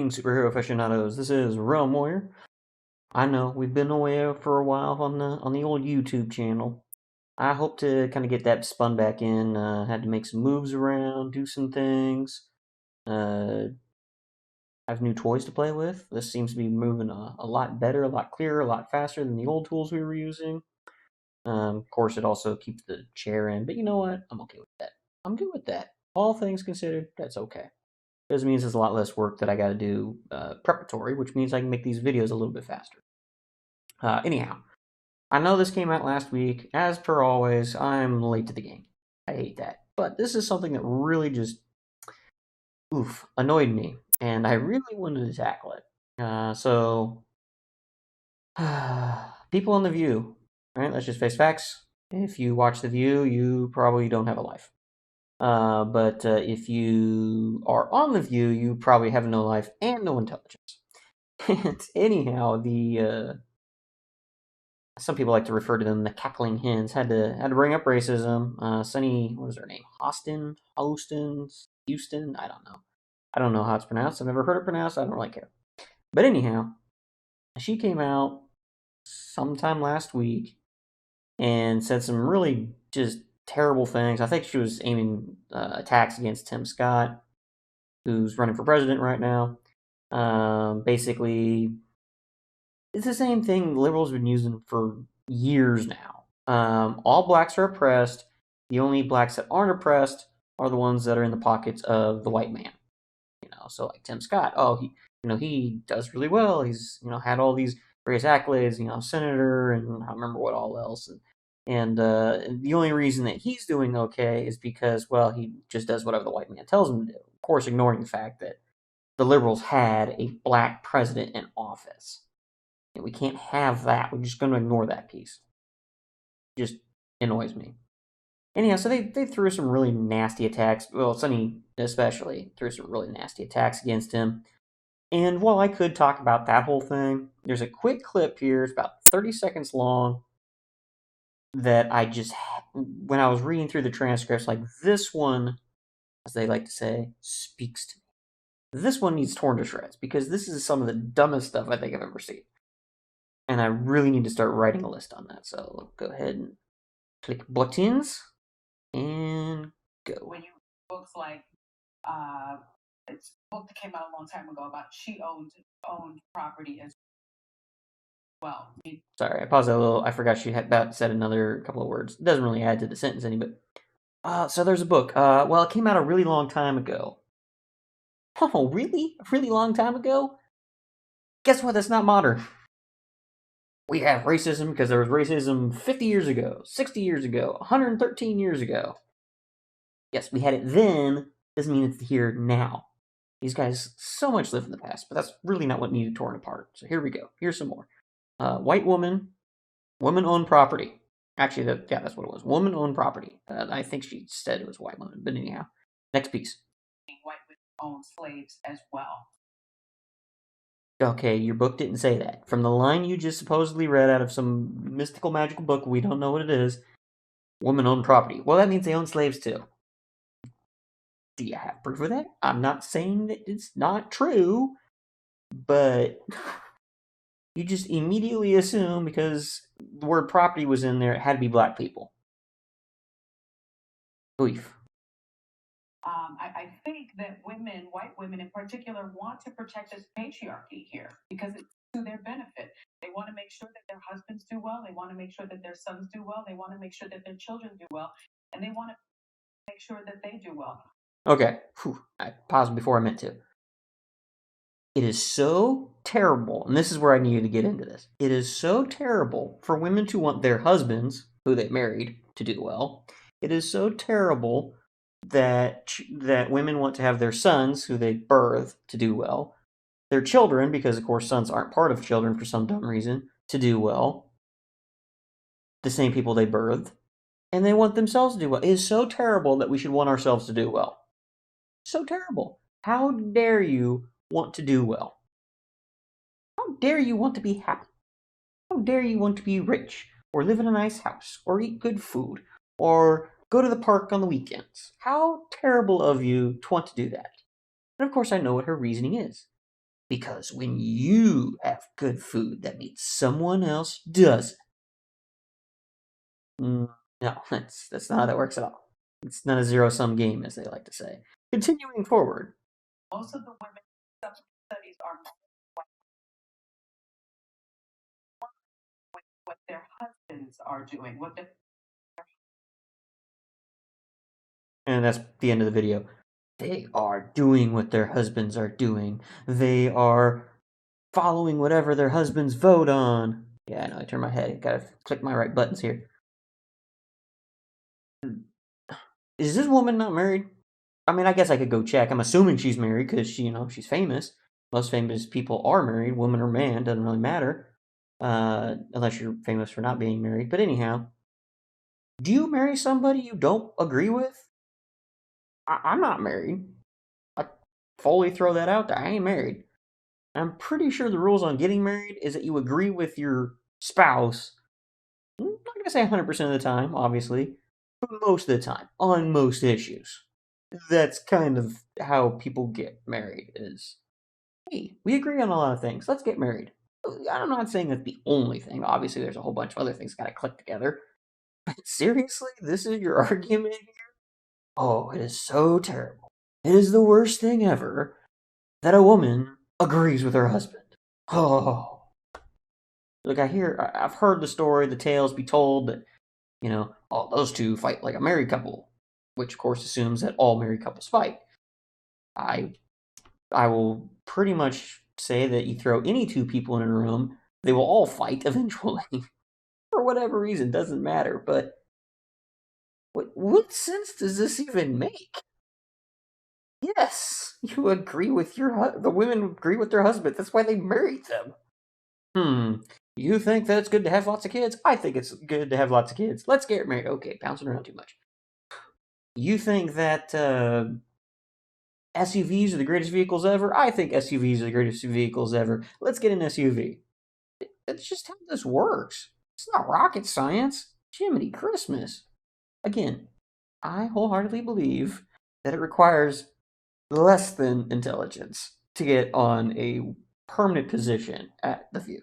evening, superhero aficionados. This is Realm Warrior. I know we've been away for a while on the old YouTube channel. I hope to kind of get that spun back in. Had to make some moves around, do some things. Uh, have new toys to play with. This seems to be moving a lot better, a lot clearer, a lot faster than the old tools we were using. Of course, it also keeps the chair in, but you know what? I'm okay with that. I'm good with that. All things considered, that's okay. Because it means there's a lot less work that I got to do preparatory, which means I can make these videos a little bit faster. Anyhow, I know this came out last week. As per always, I'm late to the game. I hate that. But this is something that really just, annoyed me. And I really wanted to tackle it. People on The View, right? Let's just face facts. If you watch The View, you probably don't have a life. But if you are on The View, you probably have no life and no intelligence. And anyhow, the some people like to refer to them the cackling hens had to bring up racism. Sunny, what is her name? Houston. I don't know. I don't know how it's pronounced. I've never heard it pronounced. I don't really care. But anyhow, she came out sometime last week and said some really just terrible things. I think she was aiming attacks against Tim Scott, who's running for president right now. Basically, it's the same thing liberals have been using for years now. All blacks are oppressed. The only blacks that aren't oppressed are the ones that are in the pockets of the white man. So like Tim Scott. Oh, he does really well. He's had all these various accolades. Senator, and I don't remember what all else. And the only reason that he's doing okay is because, well, he just does whatever the white man tells him to do. Of course, ignoring the fact that the liberals had a black president in office. And we can't have that. We're just going to ignore that piece. Just annoys me. Anyhow, so they threw some really nasty attacks. Well, Sonny especially threw some really nasty attacks against him. And while I could talk about that whole thing, there's a quick clip here. It's about 30 seconds long that when I was reading through the transcripts, like this one, as they like to say, speaks to me. This one needs torn to shreds because this is some of the dumbest stuff I think I've ever seen. And I really need to start writing a list on that. So go ahead and click buttons and go. When you books like it's a book that came out a long time ago about she owned property as well. Sorry, I paused that a little. I forgot she had about said another couple of words. It doesn't really add to the sentence any, but so there's a book. Well, it came out a really long time ago. Oh, really? A really long time ago? Guess what? That's not modern. We have racism because there was racism 50 years ago, 60 years ago, 113 years ago. Yes, we had it then. Doesn't mean it's here now. These guys so much live in the past, but that's really not what needed torn apart. So here we go. Here's some more. White woman, woman-owned property. Actually, that's what it was. Woman-owned property. I think she said it was white woman, but anyhow. Next piece. White women owned slaves as well. Okay, your book didn't say that. From the line you just supposedly read out of some mystical, magical book, we don't know what it is. Woman-owned property. Well, that means they own slaves too. Do you have proof of that? I'm not saying that it's not true, but you just immediately assume because the word property was in there, it had to be black people. Belief. I think that white women in particular, want to protect this patriarchy here because it's to their benefit. They want to make sure that their husbands do well. They want to make sure that their sons do well. They want to make sure that their children do well. And they want to make sure that they do well. Okay. I paused before I meant to. It is so terrible, and this is where I needed to get into this. It is so terrible for women to want their husbands, who they married, to do well. It is so terrible that women want to have their sons, who they birth, to do well. Their children, because of course sons aren't part of children for some dumb reason, to do well. The same people they birthed. And they want themselves to do well. It is so terrible that we should want ourselves to do well. So terrible. How dare you want to do well? How dare you want to be happy? How dare you want to be rich, or live in a nice house, or eat good food, or go to the park on the weekends? How terrible of you to want to do that. And of course I know what her reasoning is. Because when you have good food, that means someone else doesn't. No, that's not how that works at all. It's not a zero-sum game, as they like to say. Continuing forward. Most of the women some studies are with what their husbands are doing, what their And that's the end of the video. They are doing what their husbands are doing. They are following whatever their husbands vote on. Yeah, I know, I turn my head. Gotta click my right buttons here. Is this woman not married? I mean, I guess I could go check. I'm assuming she's married because she's famous. Most famous people are married, woman or man, doesn't really matter. Unless you're famous for not being married. But anyhow, do you marry somebody you don't agree with? I'm not married. I fully throw that out there. I ain't married. I'm pretty sure the rules on getting married is that you agree with your spouse. I'm not going to say 100% of the time, obviously, but most of the time, on most issues. That's kind of how people get married is, hey, we agree on a lot of things. Let's get married. I'm not saying that's the only thing. Obviously, there's a whole bunch of other things got to click together. But seriously, this is your argument here? Oh, it is so terrible. It is the worst thing ever that a woman agrees with her husband. Oh, look, I've heard the story, the tales be told that, oh, those two fight like a married couple, which of course assumes that all married couples fight. I I will pretty much say that you throw any two people in a room, they will all fight eventually. For whatever reason, doesn't matter. But what sense does this even make? Yes, you agree with the women agree with their husband. That's why they married them. You think that it's good to have lots of kids? I think it's good to have lots of kids. Let's get married. Okay, bouncing around too much. You think that SUVs are the greatest vehicles ever? I think SUVs are the greatest vehicles ever. Let's get an SUV. That's just how this works. It's not rocket science. Jiminy Christmas. Again, I wholeheartedly believe that it requires less than intelligence to get on a permanent position at The View.